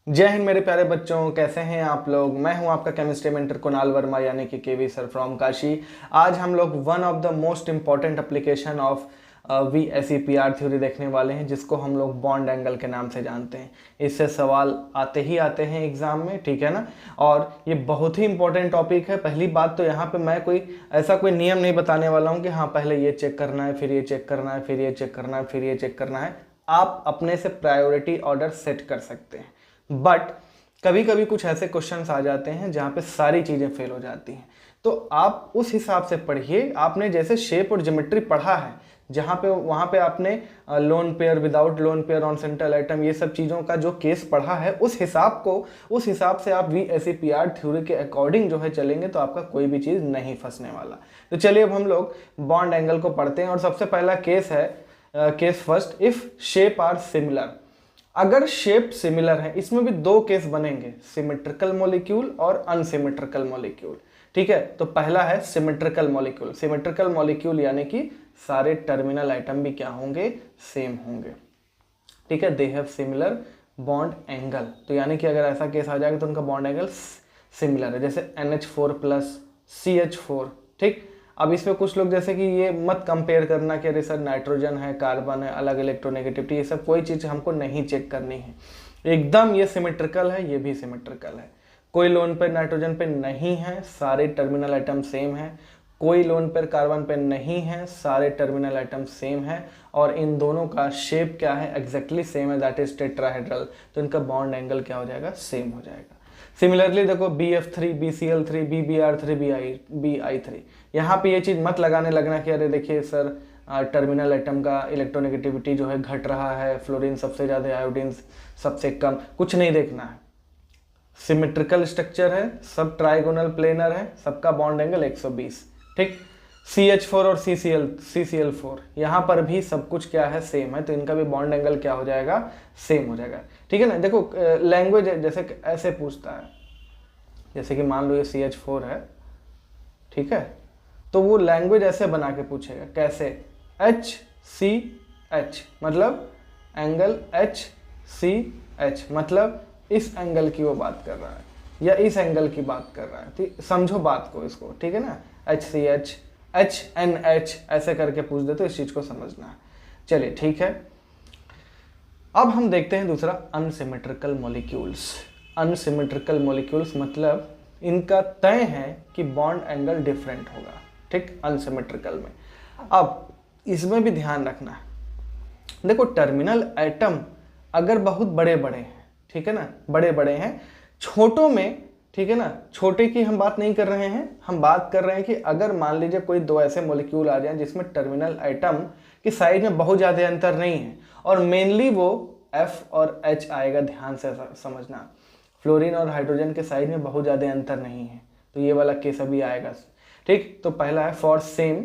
जय हिंद मेरे प्यारे बच्चों, कैसे हैं आप लोग। मैं हूं आपका केमिस्ट्री मेंटर कुणाल वर्मा यानी कि केवी सर फ्रॉम काशी। आज हम लोग one of the most important application of VSEPR theory देखने वाले हैं, जिसको हम लोग बॉन्ड एंगल के नाम से जानते हैं। इससे सवाल आते ही आते हैं एग्जाम में, ठीक है ना। और ये बहुत ही इंपॉर्टेंट टॉपिक है। पहली बात तो यहाँ पे मैं कोई नियम नहीं बताने वाला हूँ कि हाँ पहले ये चेक करना है, फिर ये चेक करना है, फिर ये चेक करना है, फिर ये चेक करना है। आप अपने से प्रायोरिटी ऑर्डर सेट कर सकते हैं। बट कभी कभी कुछ ऐसे क्वेश्चंस आ जाते हैं जहाँ पे सारी चीज़ें फेल हो जाती हैं, तो आप उस हिसाब से पढ़िए। आपने जैसे शेप और ज्योमेट्री पढ़ा है, जहाँ पे वहाँ पे आपने lone pair, without loan pair, on central item, ये सब चीज़ों का जो केस पढ़ा है, उस हिसाब से आप VSEPR थ्योरी के अकॉर्डिंग जो है चलेंगे तो आपका कोई भी चीज़ नहीं फंसने वाला। तो चलिए अब हम लोग बॉन्ड एंगल को पढ़ते हैं। और सबसे पहला केस है case first, if shape are similar. अगर शेप सिमिलर है, इसमें भी दो केस बनेंगे, सिमेट्रिकल मॉलिक्यूल और अनसिमेट्रिकल मॉलिक्यूल। ठीक है, तो पहला है सिमेट्रिकल मॉलिक्यूल। सिमेट्रिकल मॉलिक्यूल यानी कि सारे टर्मिनल आइटम भी क्या होंगे, सेम होंगे। ठीक है, they have similar bond angle. तो यानी कि अगर ऐसा केस आ जाएगा तो उनका बॉन्ड एंगल सिमिलर है, जैसे NH4 प्लस CH4। ठीक, अब इसमें कुछ लोग जैसे कि ये मत कंपेयर करना कि अरे सर नाइट्रोजन है, कार्बन है, अलग इलेक्ट्रोनेगेटिविटी, ये सब कोई चीज़ हमको नहीं चेक करनी है। एकदम ये सिमेट्रिकल है, ये भी सिमेट्रिकल है। कोई लोन पेयर नाइट्रोजन पे नहीं है, सारे टर्मिनल आइटम सेम है। कोई लोन पेयर कार्बन पे नहीं है, सारे टर्मिनल आइटम सेम है। और इन दोनों का शेप क्या है, एग्जैक्टली सेम है, दैट इज टेट्राहेड्रल। तो इनका बॉन्ड एंगल क्या हो जाएगा, सेम हो जाएगा। सिमिलरली देखो BF3, BCl3, BBr3, BI3, यहाँ पे ये चीज़ मत लगाने लगना कि अरे देखिए सर टर्मिनल आइटम का इलेक्ट्रोनेगेटिविटी जो है घट रहा है, फ्लोरीन सबसे ज़्यादा, आयोडीन सबसे कम, कुछ नहीं देखना है। सिमेट्रिकल स्ट्रक्चर है, सब ट्राइगोनल प्लेनर है, सबका बॉन्ड एंगल 120। ठीक, CH4 और CCl4 यहाँ पर भी सब कुछ क्या है, सेम है, तो इनका भी बॉन्ड एंगल क्या हो जाएगा, सेम हो जाएगा। ठीक है ना। देखो लैंग्वेज जैसे ऐसे पूछता है, जैसे कि मान लो ये CH4 है, ठीक है, तो वो लैंग्वेज ऐसे बना के पूछेगा, कैसे, HCH मतलब एंगल HCH, मतलब इस एंगल की वो बात कर रहा है या इस एंगल की बात कर रहा है। ठीक, समझो बात को इसको, ठीक है ना। HCH, HNH ऐसे करके पूछ दे तो इस चीज को समझना है। चलिए ठीक है, अब हम देखते हैं दूसरा, अनसिमेट्रिकल मॉलिक्यूल्स। अनसिमेट्रिकल मॉलिक्यूल्स मतलब इनका तय है कि बॉन्ड एंगल डिफरेंट होगा। ठीक, अनसिमेट्रिकल में। अब इसमें भी ध्यान रखना है, देखो टर्मिनल एटम अगर बहुत बड़े बड़े हैं, ठीक है ना, बड़े बड़े हैं, छोटों में, ठीक है ना, छोटे की हम बात नहीं कर रहे हैं, हम बात कर रहे हैं कि अगर मान लीजिए कोई दो ऐसे मॉलिक्यूल आ जाएं जिसमें टर्मिनल एटम की साइज में बहुत ज़्यादा अंतर नहीं है, और मेनली वो F और H आएगा, ध्यान से समझना। फ्लोरीन और हाइड्रोजन के साइज में बहुत ज़्यादा अंतर नहीं है, तो ये वाला केस अभी आएगा। ठीक, तो पहला है फॉर सेम,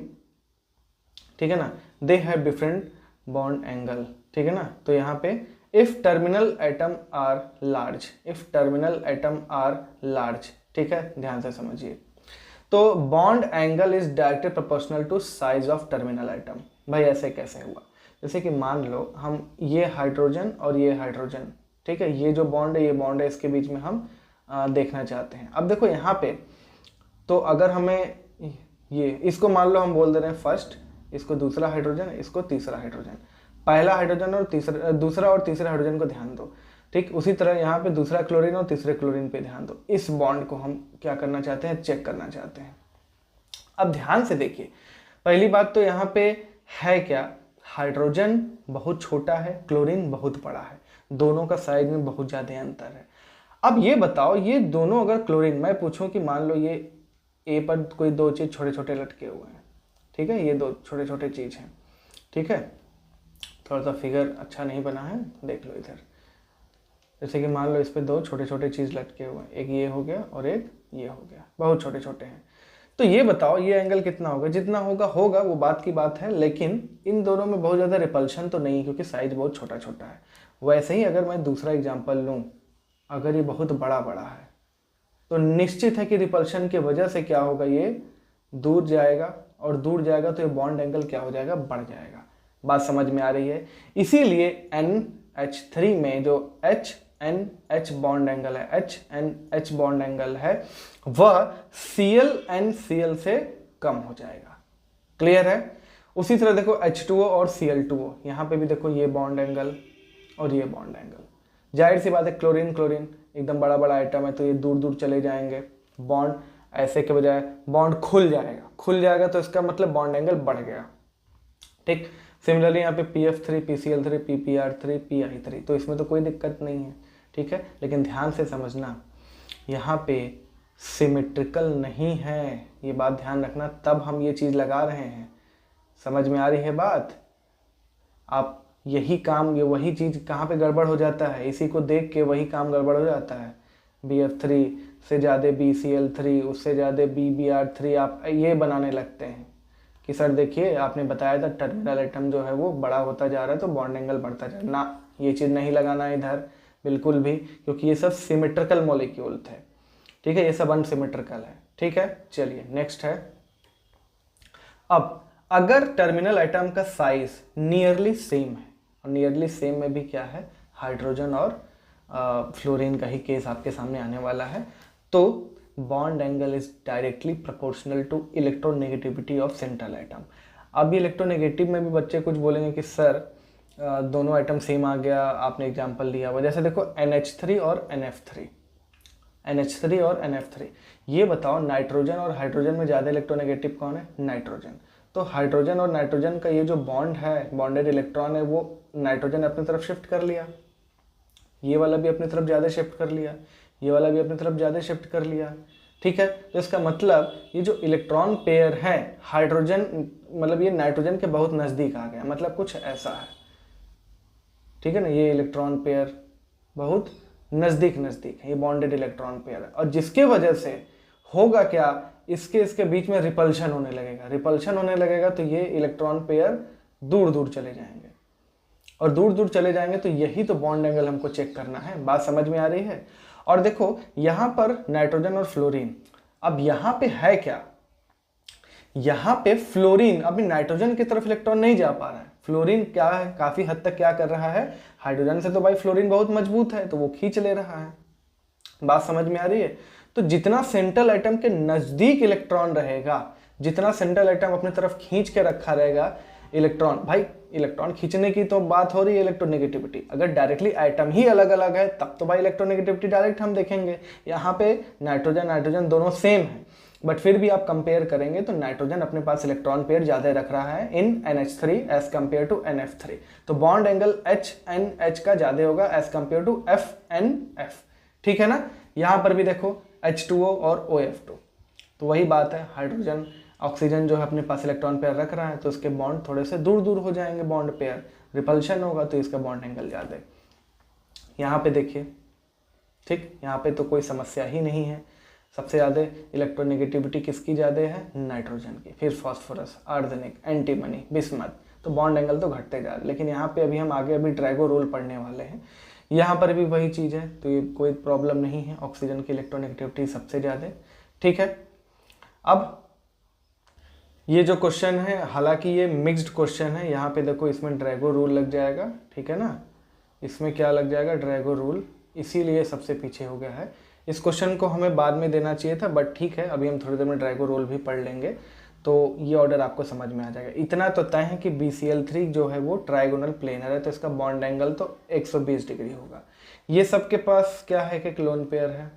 ठीक है ना, they have different bond angle, ठीक है ना। तो यहाँ पे if terminal atom are large, if terminal atom are large, ठीक है, ध्यान से समझिए। तो bond angle is directly proportional to size of terminal atom. भाई ऐसे कैसे हुआ, जैसे कि मान लो हम ये हाइड्रोजन और ये हाइड्रोजन, ठीक है, ये जो बॉन्ड है, ये बॉन्ड है, इसके बीच में हम देखना चाहते हैं। अब देखो यहाँ पे, तो अगर हमें ये, इसको मान लो हम बोल दे रहे हैं फर्स्ट, इसको दूसरा हाइड्रोजन, इसको तीसरा हाइड्रोजन, पहला हाइड्रोजन और दूसरा और तीसरा हाइड्रोजन को ध्यान दो। ठीक, उसी तरह यहाँ पे दूसरा क्लोरीन और तीसरे क्लोरीन पे ध्यान दो। इस बॉन्ड को हम क्या करना चाहते हैं, चेक करना चाहते हैं। अब ध्यान से देखिए, पहली बात तो यहाँ पे है क्या, हाइड्रोजन बहुत छोटा है, क्लोरीन बहुत बड़ा है, दोनों का साइज में बहुत ज़्यादा अंतर है। अब ये बताओ, ये दोनों अगर क्लोरीन, मैं पूछूं कि मान लो ये ए पर कोई दो चीज़ छोटे छोटे लटके हुए हैं, ठीक है, ये दो छोटे छोटे चीज़ हैं, ठीक है, थोड़ा सा फिगर अच्छा नहीं बना है, देख लो इधर। जैसे कि मान लो इस पे दो छोटे छोटे चीज़ लटके हुए हैं, एक ये हो गया और एक ये हो गया, बहुत छोटे छोटे हैं। तो ये बताओ ये एंगल कितना होगा, जितना होगा होगा, वो बात की बात है, लेकिन इन दोनों में बहुत ज़्यादा रिपल्शन तो नहीं, क्योंकि साइज बहुत छोटा छोटा है। वैसे ही अगर मैं दूसरा एग्जाम्पल लूँ, अगर ये बहुत बड़ा बड़ा है, तो निश्चित है कि रिपल्शन की वजह से क्या होगा, ये दूर जाएगा, और दूर जाएगा तो ये बॉन्ड एंगल क्या हो जाएगा, बढ़ जाएगा। बात समझ में आ रही है। इसीलिए NH3 में जो H N H bond angle है, H N H bond angle है, वह Cl एन Cl से कम हो जाएगा। क्लियर है? उसी तरह देखो H2O और Cl2O, यहाँ पे भी देखो ये बॉन्ड एंगल और ये बॉन्ड एंगल। जाहिर सी बात है क्लोरीन क्लोरीन एकदम बड़ा बड़ा आइटम है तो ये दूर दूर चले जाएंगे, बॉन्ड ऐसे के बजाय बॉन्ड खुल जाएगा तो इसका मतलब बॉन्ड एंगल बढ़ गया। ठीक, सिमिलरली यहाँ पे PF3 PCl3 PPr3 PI3, तो इसमें तो कोई दिक्कत नहीं है। ठीक है, लेकिन ध्यान से समझना यहाँ पे सिमेट्रिकल नहीं है, ये बात ध्यान रखना, तब हम ये चीज़ लगा रहे हैं। समझ में आ रही है बात? आप यही काम, ये वही चीज़ कहाँ पे गड़बड़ हो जाता है, इसी को देख के वही काम गड़बड़ हो जाता है। BF3 से ज़्यादा BCl3, उससे ज़्यादा BBr3 आप ये बनाने लगते हैं कि सर देखिए आपने बताया था टर्मिनल एटम जो है वो बड़ा होता जा रहा है तो बॉन्ड एंगल बढ़ता जा रहा है। ना, ये चीज़ नहीं लगाना इधर बिल्कुल भी, क्योंकि ये सब सिमेट्रिकल मॉलिक्यूल थे। ठीक है, ये सब अनसिमेट्रिकल है। ठीक है, चलिए नेक्स्ट है। अब अगर टर्मिनल एटम का साइज नियरली सेम है, और नियरली सेम में भी क्या है, हाइड्रोजन और फ्लोरीन का ही केस आपके सामने आने वाला है, तो bond angle is directly proportional to electronegativity of central atom. अब इलेक्ट्रोनेगेटिव में भी बच्चे कुछ बोलेंगे कि सर दोनों आइटम सेम आ गया, आपने एग्जांपल दिया हुआ, जैसे देखो NH3 और NF3, NH3 और NF3, ये बताओ नाइट्रोजन और हाइड्रोजन में ज़्यादा इलेक्ट्रोनेगेटिव कौन है? नाइट्रोजन। तो हाइड्रोजन और नाइट्रोजन का ये जो बॉन्ड है, बॉन्डेड इलेक्ट्रॉन है, वो नाइट्रोजन अपनी तरफ शिफ्ट कर लिया, ये वाला भी अपनी तरफ ज़्यादा शिफ्ट कर लिया, ये वाला भी अपनी तरफ ज़्यादा शिफ्ट कर लिया। ठीक है, तो इसका मतलब ये जो इलेक्ट्रॉन पेयर है, हाइड्रोजन मतलब ये नाइट्रोजन के बहुत नज़दीक आ गया, मतलब कुछ ऐसा है। ठीक है ना, ये इलेक्ट्रॉन पेयर बहुत नज़दीक है, ये बॉन्डेड इलेक्ट्रॉन पेयर है, और जिसके वजह से होगा क्या, इसके बीच में रिपल्शन होने लगेगा, तो ये इलेक्ट्रॉन पेयर दूर दूर चले जाएंगे, और दूर दूर चले जाएंगे तो यही तो बॉन्ड एंगल हमको चेक करना है। बात समझ में आ रही है? और देखो यहाँ पर नाइट्रोजन और फ्लोरीन, अब यहाँ पे है क्या, यहाँ पे फ्लोरीन अभी नाइट्रोजन की तरफ इलेक्ट्रॉन नहीं जा पा रहा है, फ्लोरीन क्या है, काफी हद तक क्या कर रहा है, हाइड्रोजन से तो भाई फ्लोरीन बहुत मजबूत है तो वो खींच ले रहा है। बात समझ में आ रही है? तो जितना सेंट्रल एटम के नजदीक इलेक्ट्रॉन रहेगा, जितना सेंट्रल एटम अपनी तरफ खींच के रखा रहेगा इलेक्ट्रॉन, भाई इलेक्ट्रॉन खींचने की तो बात हो रही है इलेक्ट्रोनेगेटिविटी, अगर डायरेक्टली एटम ही अलग अलग है तब तो भाई इलेक्ट्रोनेगेटिविटी डायरेक्ट हम देखेंगे। यहाँ पे नाइट्रोजन दोनों सेम है, बट फिर भी आप कंपेयर करेंगे तो नाइट्रोजन अपने पास इलेक्ट्रॉन पेयर ज्यादा रख रहा है इन NH3 as compare to NF3, तो बॉन्ड एंगल HNH का ज्यादा होगा एज कंपेयर टू FNF। ठीक है ना, यहाँ पर भी देखो H2O और OF2, तो वही बात है, हाइड्रोजन ऑक्सीजन जो है अपने पास इलेक्ट्रॉन पेयर रख रहा है तो इसके बॉन्ड थोड़े से दूर दूर हो जाएंगे, बॉन्ड पेयर रिपल्शन होगा तो इसका बॉन्ड एंगल ज़्यादा है। यहाँ पे देखिए, ठीक, यहाँ पे तो कोई समस्या ही नहीं है, सबसे ज़्यादा इलेक्ट्रोनेगेटिविटी किसकी ज़्यादा है? नाइट्रोजन की, फिर फॉस्फोरस, आर्सेनिक, एंटीमनी, बिस्मथ, तो बॉन्ड एंगल तो घटते जा रहे हैं। लेकिन यहाँ पे अभी हम आगे ड्रैगो रोल पढ़ने वाले हैं, यहाँ पर भी वही चीज़ है, तो ये कोई प्रॉब्लम नहीं है, ऑक्सीजन की इलेक्ट्रोनेगेटिविटी सबसे ज़्यादा। ठीक है, अब ये जो क्वेश्चन है, हालांकि ये मिक्स्ड क्वेश्चन है, यहाँ पे देखो इसमें ड्रैगो रूल लग जाएगा। ठीक है ना, इसमें क्या लग जाएगा? ड्रैगो रूल, इसीलिए सबसे पीछे हो गया है। इस क्वेश्चन को हमें बाद में देना चाहिए था, बट ठीक है, अभी हम थोड़ी देर में ड्रैगो रूल भी पढ़ लेंगे तो ये ऑर्डर आपको समझ में आ जाएगा। इतना तो तय है कि BCl3 जो है वो ट्राइगोनल प्लेनर है, तो इसका बॉन्ड एंगल तो 120 डिग्री होगा। ये सबके पास क्या है कि लोन पेयर है,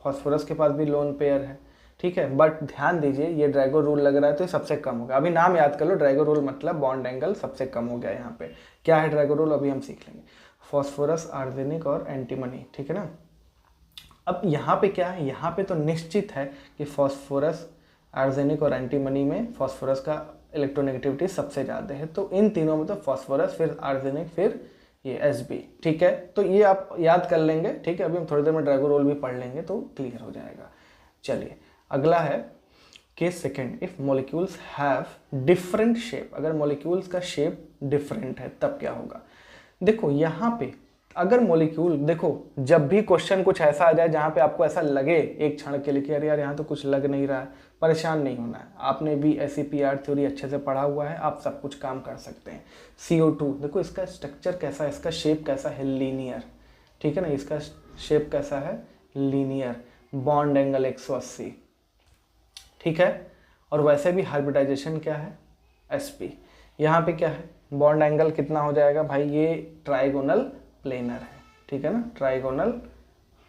फॉस्फोरस के पास भी लोन पेयर है। ठीक है, बट ध्यान दीजिए ये ड्रैगो रूल लग रहा है तो ये सबसे कम होगा। अभी नाम याद कर लो, ड्रैगो रूल मतलब बॉन्ड एंगल सबसे कम हो गया। यहाँ पे क्या है ड्रैगो रूल अभी हम सीख लेंगे, फॉस्फोरस, आर्सेनिक और एंटीमनी। ठीक है ना, अब यहाँ पे क्या है, यहाँ पे तो निश्चित है कि फॉस्फोरस, आर्सेनिक और एंटीमनी में फॉस्फोरस का इलेक्ट्रोनेगेटिविटी सबसे ज़्यादा है, तो इन तीनों में तो फॉस्फोरस, फिर आर्सेनिक, फिर ये Sb। ठीक है, तो ये आप याद कर लेंगे। ठीक है, अभी हम थोड़ी देर में ड्रैगो रोल भी पढ़ लेंगे तो क्लियर हो जाएगा। चलिए अगला है case second, if molecules have different shape, अगर मॉलिक्यूल्स का शेप डिफरेंट है तब क्या होगा। देखो यहाँ पे अगर मॉलिक्यूल, देखो जब भी क्वेश्चन कुछ ऐसा आ जाए जहाँ पे आपको ऐसा लगे एक क्षण के लिए कि अरे यार यहाँ तो कुछ लग नहीं रहा है, परेशान नहीं होना है। आपने भी SEPR थ्योरी अच्छे से पढ़ा हुआ है, आप सब कुछ काम कर सकते हैं। CO2 देखो इसका स्ट्रक्चर कैसा है, इसका शेप कैसा है, लीनियर। ठीक है ना, इसका शेप कैसा है, लीनियर, बॉन्ड एंगल 180, ठीक है। और वैसे भी हाइब्रिडाइजेशन क्या है, sp। यहाँ पे क्या है, बॉन्ड एंगल कितना हो जाएगा भाई, ये ट्राइगोनल प्लेनर है, ठीक है ना, ट्राइगोनल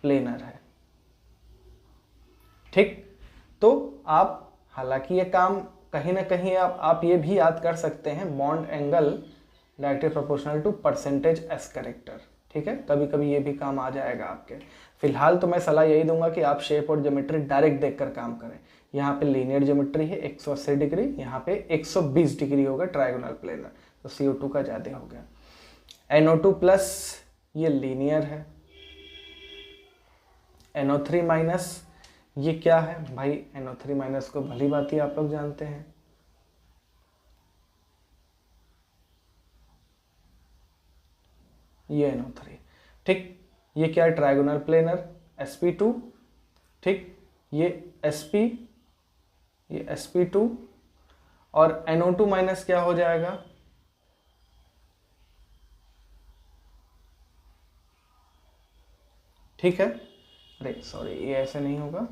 प्लेनर है, ठीक। तो आप हालांकि ये काम कहीं ना कहीं आप ये भी याद कर सकते हैं, bond angle directly proportional to percentage S character, ठीक है, कभी कभी ये भी काम आ जाएगा आपके। फिलहाल तो मैं सलाह यही दूंगा कि आप शेप और ज्योमेट्री डायरेक्ट देखकर काम करें। यहाँ पे लीनियर ज्योमेट्री है 180 डिग्री, यहाँ पे 120 डिग्री होगा ट्राइगोनल प्लेनर, तो CO2 का ज़्यादा हो गया। NO2 प्लस ये लीनियर है, NO3 माइनस ये क्या है भाई, NO3 माइनस को भली बात ही आप लोग जानते हैं, ये NO3, ठीक। ये क्या है, ट्राइगोनल प्लेनर sp2, ठीक, ये sp, ये sp2, और NO2 माइनस क्या हो जाएगा, ठीक है। अरे सॉरी, ये ऐसे नहीं होगा,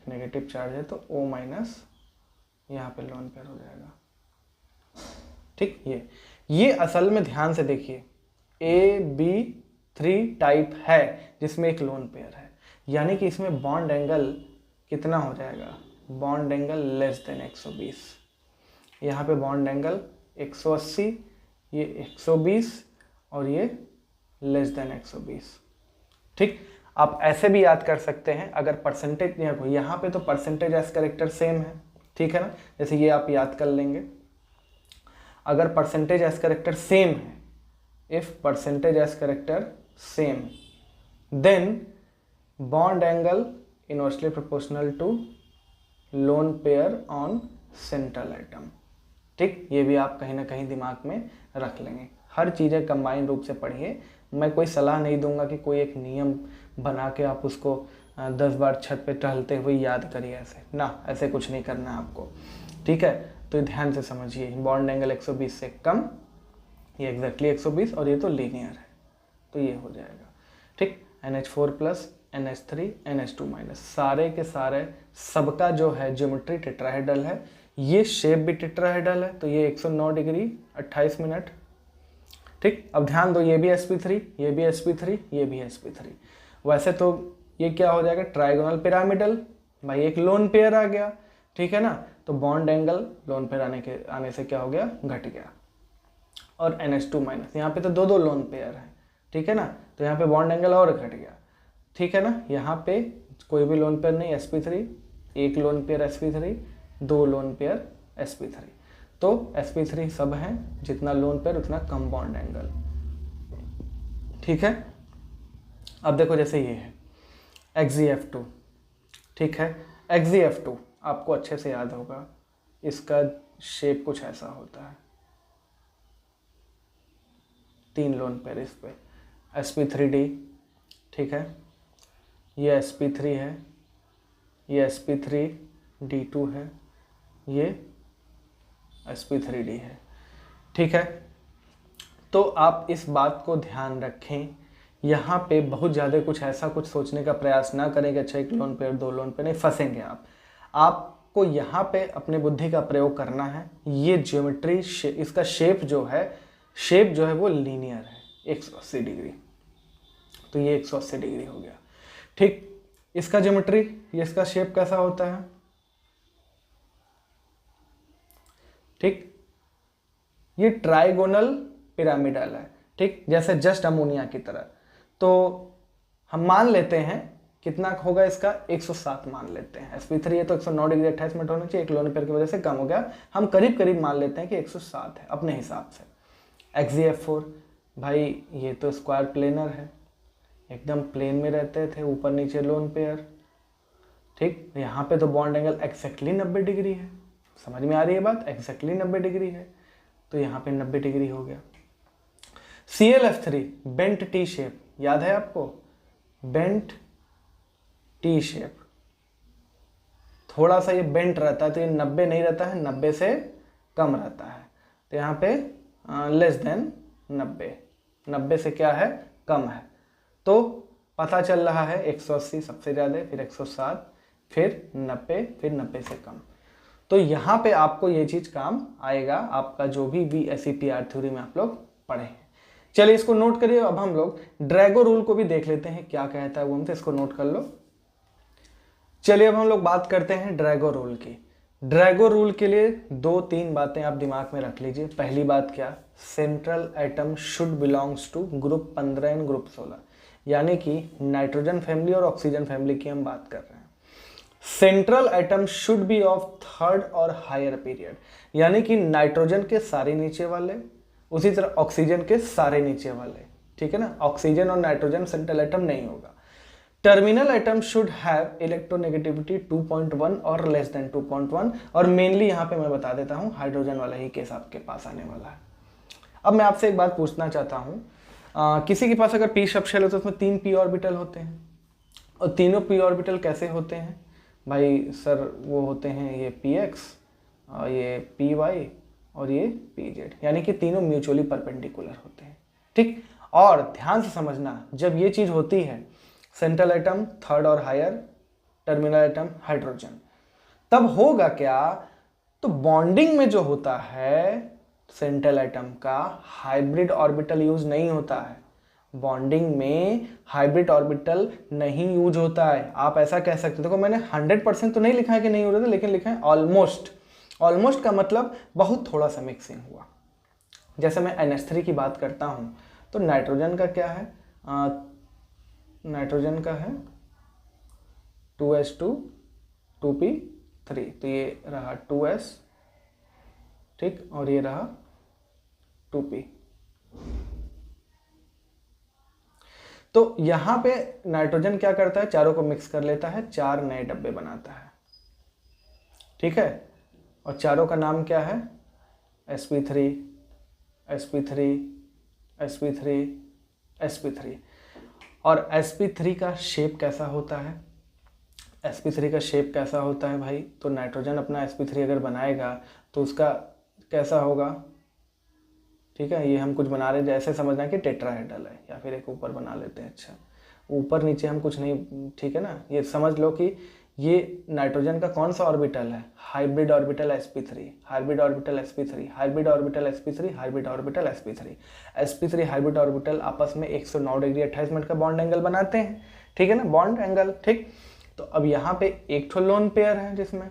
नेगेटिव चार्ज है तो O माइनस यहाँ पे लोन पेयर हो जाएगा, ठीक। ये असल में ध्यान से देखिए AB3 टाइप है जिसमें एक लोन पेयर है, यानी कि इसमें बॉन्ड एंगल कितना हो जाएगा, बॉन्ड एंगल लेस देन 120, यहाँ पे बॉन्ड एंगल 180, ये 120 और ये लेस देन 120, ठीक। आप ऐसे भी याद कर सकते हैं, अगर परसेंटेज यहाँ पे तो परसेंटेज एस कैरेक्टर सेम है, ठीक है ना, जैसे ये आप याद कर लेंगे, अगर परसेंटेज एस कैरेक्टर सेम है, if percentage S character same, then bond angle inversely proportional to lone pair on central atom, ठीक। ये भी आप कहीं ना कहीं दिमाग में रख लेंगे, हर चीज़ें कंबाइन रूप से पढ़िए। मैं कोई सलाह नहीं दूंगा कि कोई एक नियम बना के आप उसको 10 बार छत पे टहलते हुए याद करिए, ऐसे ना, ऐसे कुछ नहीं करना है आपको, ठीक है। तो ध्यान से समझिए, बॉन्ड एंगल 120 से कम, ये एग्जैक्टली 120, और ये तो लीनियर है, तो ये हो जाएगा, ठीक। NH4 plus NH3 NH2 minus, सारे के सारे सबका जो है ज्योमेट्री टेट्राहेड्रल है, ये शेप भी टेट्राहेड्रल है, तो ये 109 डिग्री 28 मिनट, ठीक। अब ध्यान दो, ये भी sp3, ये भी sp3, ये भी sp3, वैसे तो ये क्या हो जाएगा, ट्राइगोनल पिरामिडल, भाई एक लोन पेयर आ गया, ठीक है ना, तो बॉन्ड एंगल लोन पेयर आने से क्या हो गया, घट गया। और NH2 माइनस, यहाँ पे तो दो लोन पेयर है, ठीक है ना, तो यहाँ पे बॉन्ड एंगल और घट गया, ठीक है ना। यहाँ पे कोई भी लोन पेयर नहीं, sp3, एक लोन पेयर sp3, दो लोन पेयर sp3, तो sp3 सब हैं, जितना लोन पेयर उतना कम बॉन्ड एंगल, ठीक है। अब देखो जैसे ये है XeF2, ठीक है, XeF2 आपको अच्छे से याद होगा, इसका शेप कुछ ऐसा होता है, 3 लोन पेयर इस पे, sp3d, ठीक है, ये sp3 है, ये sp3d2 है, ये sp3d है, ठीक है। तो आप इस बात को ध्यान रखें, यहाँ पे बहुत ज़्यादा कुछ ऐसा कुछ सोचने का प्रयास ना करें कि अच्छा एक लोन पेयर दो लोन पेयर, नहीं, फंसेंगे आप। आपको यहाँ पे अपने बुद्धि का प्रयोग करना है। ये ज्योमेट्री इसका शेप जो है वो लीनियर है 180 डिग्री, तो ये 180 डिग्री हो गया, ठीक। इसका ज्योमेट्री, ये इसका शेप कैसा होता है, ठीक, ये ट्राइगोनल पिरामिडल है, ठीक, जैसे जस्ट अमोनिया की तरह। तो हम मान लेते हैं कितना होगा इसका, 107 मान लेते हैं, sp3 है तो 109 डिग्री 28 मिनट होना चाहिए, एक लोन पेयर की वजह से कम हो गया, हम करीब करीब मान लेते हैं कि 107 है अपने हिसाब से। XeF4, भाई ये तो स्क्वायर प्लेनर है, एकदम प्लेन में रहते थे, ऊपर नीचे लोन पेयर, ठीक। यहाँ पे तो बॉन्ड एंगल एक्जैक्टली 90 डिग्री है, समझ में आ रही है बात, एक्जैक्टली 90 डिग्री है, तो यहाँ पे 90 डिग्री हो गया। ClF3 बेंट टी शेप, याद है आपको, बेंट टी शेप, थोड़ा सा ये बेंट रहता है, तो ये 90 नहीं रहता है, 90 से कम रहता है, तो यहाँ पे लेस देन 90, 90 से क्या है, कम है, तो पता चल रहा है 180 सबसे ज़्यादा, फिर 107, फिर 90, फिर 90 से कम। तो यहाँ पे आपको ये चीज़ काम आएगा, आपका जो भी VSEPR थ्योरी में आप लोग पढ़े हैं। चलिए इसको नोट करिए। अब हम लोग ड्रैगो रूल को भी देख लेते हैं क्या कहता है वो हमसे, इसको नोट कर लो। चलिए अब हम लोग बात करते हैं ड्रैगो रूल की। ड्रैगो रूल के लिए 2-3 बातें आप दिमाग में रख लीजिए। पहली बात क्या, central atom should belongs to group 15 and group 16, यानी कि नाइट्रोजन फैमिली और ऑक्सीजन फैमिली की हम बात कर रहे हैं। Central atom should be of third और हायर पीरियड, यानी कि नाइट्रोजन के सारे नीचे वाले, उसी तरह ऑक्सीजन के सारे नीचे वाले, ठीक है ना। ऑक्सीजन और नाइट्रोजन सेंट्रल एटम नहीं होगा। Terminal atom should have electronegativity 2.1 और लेस देन 2.1, और मेनली यहाँ पे मैं बता देता हूँ हाइड्रोजन वाला ही केस आपके पास आने वाला है। अब मैं आपसे एक बात पूछना चाहता हूँ, किसी के पास अगर p सब शेल हो तो उसमें 3 p ऑर्बिटल होते हैं, और तीनों p ऑर्बिटल कैसे होते हैं भाई सर? वो होते हैं ये px, ये py और ये pz, यानी कि तीनों म्यूचुअली परपेंडिकुलर होते हैं, ठीक। और ध्यान से समझना, जब ये चीज़ होती है सेंट्रल एटम थर्ड और हायर, टर्मिनल एटम हाइड्रोजन, तब होगा क्या, तो बॉन्डिंग में जो होता है सेंट्रल एटम का हाइब्रिड ऑर्बिटल यूज नहीं होता है। बॉन्डिंग में हाइब्रिड ऑर्बिटल नहीं यूज होता है। आप ऐसा कह सकते हो, देखो मैंने 100% तो नहीं लिखा है कि नहीं हो रहा था, लेकिन लिखा है ऑलमोस्ट। ऑलमोस्ट का मतलब बहुत थोड़ा सा मिक्सिंग हुआ। जैसे मैं NH3 की बात करता हूँ तो नाइट्रोजन का क्या है, नाइट्रोजन का है 2s2 2p3, तो ये रहा 2s, ठीक, और ये रहा 2p। तो यहां पे नाइट्रोजन क्या करता है, चारों को मिक्स कर लेता है, 4 नए डब्बे बनाता है, ठीक है। और चारों का नाम क्या है, sp3 sp3 sp3 sp3। और sp3 का शेप कैसा होता है, sp3 का शेप कैसा होता है भाई? तो नाइट्रोजन अपना sp3 अगर बनाएगा तो उसका कैसा होगा, ठीक है। ये हम कुछ बना रहे, जैसे समझना कि टेट्राहेड्रल है, या फिर एक ऊपर बना लेते हैं। अच्छा, ऊपर नीचे हम कुछ नहीं, ठीक है ना। ये समझ लो कि ये नाइट्रोजन का कौन सा ऑर्बिटल है, hybrid orbital sp3, hybrid orbital sp3, hybrid orbital sp3, hybrid orbital sp3। sp3 hybrid orbital आपस में 109 डिग्री 28 मिनट का बॉन्ड एंगल बनाते हैं, ठीक है ना, बॉन्ड एंगल, ठीक। तो अब यहाँ पे एक ठो लोन पेयर है, जिसमें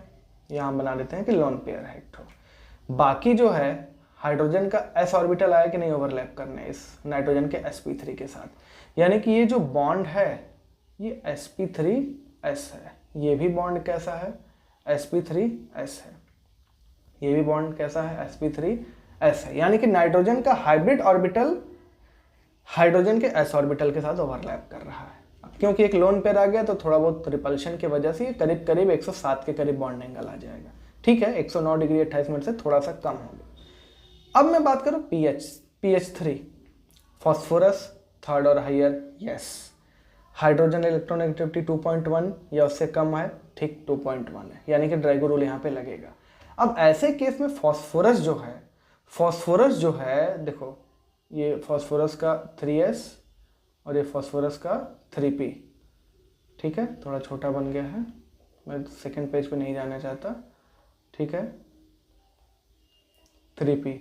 यहाँ बना लेते हैं कि लोन पेयर है एक ठो। बाकी जो है हाइड्रोजन का s ऑर्बिटल आया कि नहीं ओवरलैप करने इस नाइट्रोजन के sp3 के साथ, यानी कि ये जो बॉन्ड है ये sp3s है। ये भी बॉन्ड कैसा है, sp3s है। ये भी बॉन्ड कैसा है, sp3s है। यानी कि नाइट्रोजन का हाइब्रिड ऑर्बिटल हाइड्रोजन के s ऑर्बिटल के साथ ओवरलैप कर रहा है। अब क्योंकि एक लोन पेयर आ गया तो थोड़ा बहुत रिपल्शन की वजह से करीब करीब 107 के करीब बॉन्ड एंगल आ जाएगा, ठीक है। 109 डिग्री 28 मिनट से थोड़ा सा कम होगा। अब मैं बात करूं pH3, फॉस्फोरस थर्ड और हायर, यस। हाइड्रोजन इलेक्ट्रोनेगेटिविटी 2.1 या उससे कम है, ठीक, 2.1 है, यानी कि ड्रैगो रूल यहाँ पे लगेगा। अब ऐसे केस में फॉस्फोरस जो है देखो, ये फॉस्फोरस का 3s और ये फॉस्फोरस का 3p, ठीक है। थोड़ा छोटा बन गया है, मैं सेकंड पेज पे नहीं जाना चाहता, ठीक है, 3p।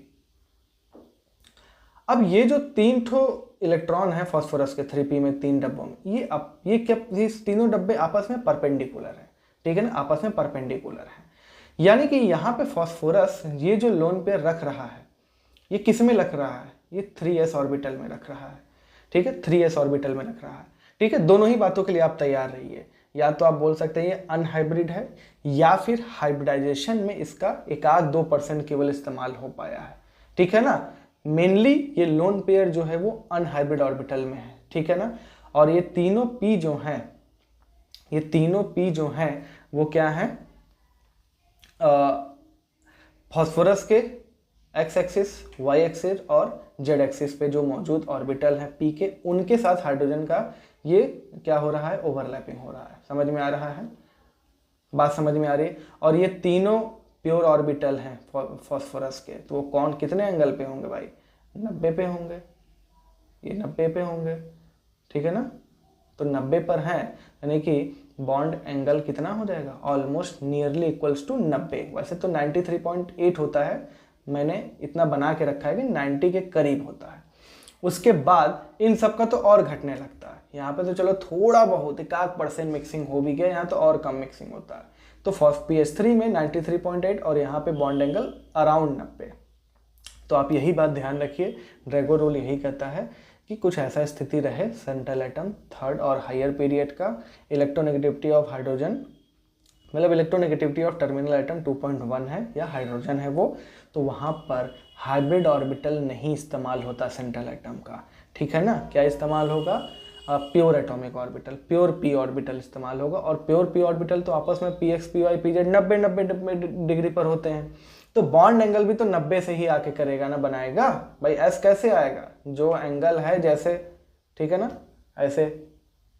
अब ये जो 3 ठो इलेक्ट्रॉन है फॉस्फोरस के 3p में, 3 डब्बों में, ये क्या, ये तीनों डब्बे आपस में परपेंडिकुलर है, ठीक है ना, आपस में परपेंडिकुलर है। यानी कि यहाँ पे फॉस्फोरस ये जो लोन पेयर रख रहा है, ये किस में रख रहा है, ये 3s ऑर्बिटल में रख रहा है, ठीक है, 3s ऑर्बिटल में रख रहा है, ठीक है। दोनों ही बातों के लिए आप तैयार रहिए। या तो आप बोल सकते हैं ये अनहाइब्रिड है, या फिर हाइब्रिडाइजेशन में इसका 1-2% केवल इस्तेमाल हो पाया है, ठीक है ना। मेनली ये लोन पेयर जो है वो अनहाइब्रिड ऑर्बिटल में है, ठीक है ना। और ये तीनों p जो हैं वो क्या है, फॉस्फोरस के x एक्सिस, y एक्सिस और z एक्सिस पे जो मौजूद ऑर्बिटल हैं p के, उनके साथ हाइड्रोजन का ये क्या हो रहा है, ओवरलैपिंग हो रहा है। समझ में आ रहा है, बात समझ में आ रही है। और ये तीनों प्योर ऑर्बिटल हैं फॉस्फोरस के, तो वो कौन कितने एंगल पे होंगे भाई, 90 पे होंगे, ये 90 पे होंगे, ठीक है ना। तो 90 पर है, यानी कि बॉन्ड एंगल कितना हो जाएगा, ऑलमोस्ट नियरली इक्वल्स टू 90। वैसे तो 93.8 होता है, मैंने इतना बना के रखा है कि 90 के करीब होता है। उसके बाद इन सब का तो और घटने लगता है। यहाँ पे तो चलो थोड़ा बहुत 1% मिक्सिंग हो भी गया, यहाँ तो और कम मिक्सिंग होता है। तो फर्स्ट PS3 में 93.8 और यहाँ पे बॉन्ड एंगल अराउंड 90। तो आप यही बात ध्यान रखिए, ड्रैगो रूल यही कहता है कि कुछ ऐसा स्थिति रहे सेंट्रल एटम थर्ड और हायर पीरियड का, इलेक्ट्रोनेगेटिविटी ऑफ हाइड्रोजन, मतलब इलेक्ट्रोनेगेटिविटी ऑफ टर्मिनल एटम 2.1 है या हाइड्रोजन है वो, तो वहाँ पर हाइब्रिड ऑर्बिटल नहीं इस्तेमाल होता सेंट्रल एटम का, ठीक है ना। क्या इस्तेमाल होगा, pure atomic orbital, pure p orbital इस्तेमाल होगा। और प्योर p ऑर्बिटल तो आपस में px py pz 90 डिग्री पर होते हैं, तो बॉन्ड एंगल भी तो 90 से ही आके करेगा ना, बनाएगा भाई। s कैसे आएगा, जो एंगल है जैसे, ठीक है ना, ऐसे,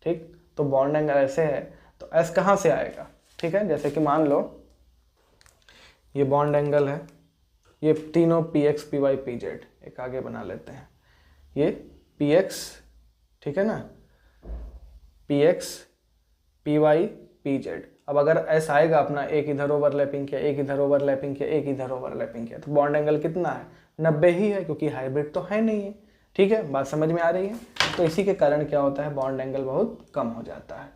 ठीक, तो बॉन्ड एंगल ऐसे है तो s कहाँ से आएगा, ठीक है। जैसे कि मान लो ये बॉन्ड एंगल है, ये तीनों px py pz, एक आगे बना लेते हैं, ये px, ठीक है ना, px py pz। अब अगर s आएगा अपना, एक इधर ओवरलैपिंग किया, एक इधर ओवरलैपिंग किया, एक इधर ओवरलैपिंग किया, तो बॉन्ड एंगल कितना है, 90 ही है, क्योंकि हाइब्रिड तो है नहीं है, ठीक है। बात समझ में आ रही है। तो इसी के कारण क्या होता है, बॉन्ड एंगल बहुत कम हो जाता है।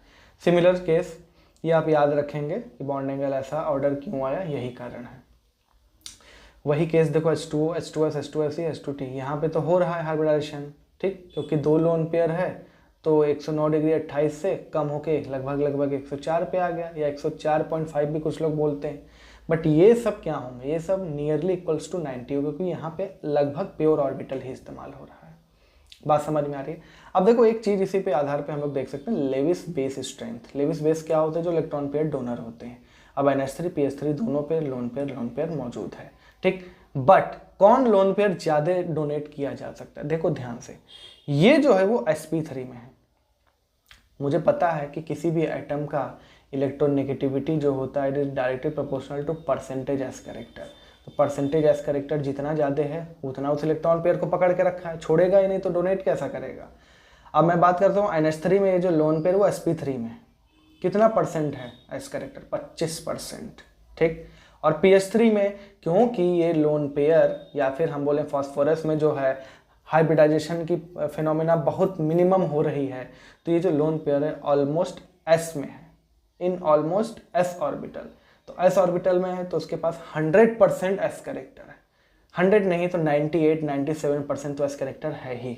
सिमिलर केस ये आप याद रखेंगे कि बॉन्ड एंगल ऐसा ऑर्डर क्यों आया, यही कारण है। वही केस देखो H2O H2S H2SE H2T, यहाँ पे तो हो रहा है हाइब्रिडाइजेशन, ठीक, क्योंकि दो लोन पेयर है तो 109 डिग्री 28 से कम होके लगभग 104 पे आ गया, या 104.5 भी कुछ लोग बोलते हैं। बट ये सब क्या होंगे, ये सब नियरली इक्वल्स टू 90 होगा, क्योंकि यहाँ पे लगभग प्योर ऑर्बिटल ही इस्तेमाल हो रहा है। बात समझ में आ रही है। अब देखो एक चीज़ इसी पे आधार पे हम लोग देख सकते हैं, Lewis base strength. Lewis base क्या होते हैं, जो इलेक्ट्रॉन पेयर डोनर होते हैं। अब NH3 PS3 दोनों पे लोन पेयर मौजूद है, ठीक। बट कौन लोन पेयर ज़्यादा डोनेट किया जा सकता है, देखो ध्यान से, ये जो है वो sp3 में है। मुझे पता है कि किसी भी एटम का इलेक्ट्रोनेगेटिविटी जो होता है it is directly proportional to percentage S character. तो परसेंटेज एस कैरेक्टर जितना ज़्यादा है उतना उस इलेक्ट्रॉन पेयर को पकड़ के रखा है, छोड़ेगा ही नहीं, तो डोनेट कैसा करेगा। अब मैं बात करता हूँ NH3 में, ये जो लोन पेयर वो sp3 में कितना परसेंट है एस कैरेक्टर, 25%, ठीक। और PS3 में क्योंकि ये लोन पेयर या फिर हम बोलें फास्फोरस में जो है हाइब्रिडाइजेशन की फिनोमेना बहुत मिनिमम हो रही है, तो ये जो लोन पेयर है ऑलमोस्ट s में है, इन ऑलमोस्ट s ऑर्बिटल। तो s ऑर्बिटल में है तो उसके पास 100% s कैरेक्टर है, 100 नहीं तो 98-97% तो s कैरेक्टर है ही,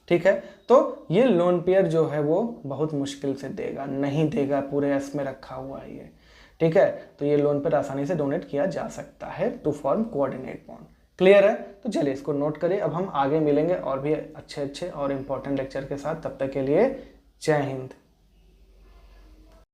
ठीक है। तो ये लोन पेयर जो है वो बहुत मुश्किल से देगा, नहीं देगा, पूरे s में रखा हुआ है ये, ठीक है। तो ये लोन पेयर आसानी से डोनेट किया जा सकता है to form coordinate bond. Clear है, तो चलिए इसको नोट करिए। अब हम आगे मिलेंगे और भी अच्छे और इम्पोर्टेंट लेक्चर के साथ, तब तक के लिए जय हिंद।